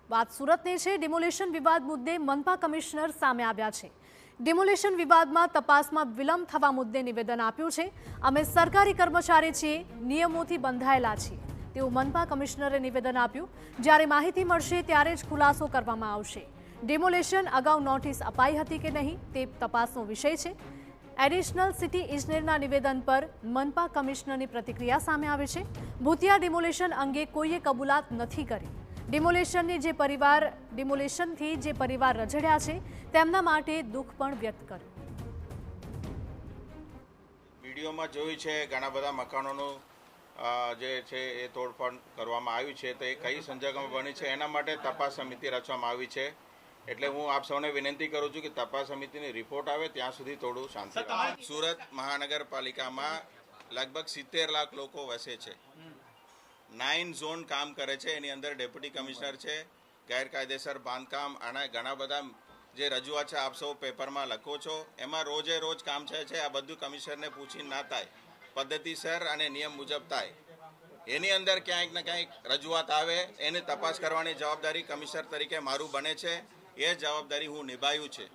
વાત સુરતની છે। ડિમોલેશન વિવાદ મુદ્દે મનપા કમિશનર સામે આવ્યા છે। ડિમોલેશન વિવાદમાં તપાસમાં વિલંબ થવા મુદ્દે નિવેદન આપ્યું છે। અમે સરકારી કર્મચારી છીએ, નિયમોથી બંધાયેલા છીએ તેવું મનપા કમિશનરે નિવેદન આપ્યું। જ્યારે માહિતી મળશે ત્યારે જ ખુલાસો કરવામાં આવશે। ડિમોલેશન અગાઉ નોટિસ અપાઈ હતી કે નહીં તે તપાસનો વિષય છે। એડિશનલ સિટી ઇજનેરના નિવેદન પર મનપા કમિશનરની પ્રતિક્રિયા સામે આવી છે। ભૂતિયા ડિમોલેશન અંગે કોઈએ કબૂલાત નથી કરી। ડિમોલેશનથી જે પરિવાર રઝળ્યા છે તેમના માટે દુઃખ પણ વ્યક્ત કર્યું। વિડીયોમાં જોયું છે ઘણા બધા મકાનોનું જે છે એ તોડફોડ કરવામાં આવ્યું છે, તો એ કઈ સંજોગોમાં બની છે એના માટે તપાસ સમિતિ રચવામાં આવી છે। એટલે હું આપ સૌને વિનંતી કરું છું કે તપાસ સમિતિની રિપોર્ટ આવે ત્યાં સુધી થોડું શાંતિ રાખો। સુરત મહાનગરપાલિકામાં લગભગ 70 લાખ લોકો વસે છે। 9 ઝોન કામ કરે છે, એની અંદર ડેપ્યુટી કમિશનર છે, ગેરકાયદેસર બાંધકામ અને ઘણા બધા જે રજૂઆત છે આપ સૌ પેપરમાં લખો છો, એમાં રોજે રોજ કામ છે આ બધું કમિશનરને પૂછીને ના થાય, પદ્ધતિસર અને નિયમ મુજબ થાય। એની અંદર ક્યાંક ને ક્યાંક રજૂઆત આવે એને તપાસ કરવાની જવાબદારી કમિશનર તરીકે મારું બને છે। એ જવાબદારી હું નિભાવ્યું છે।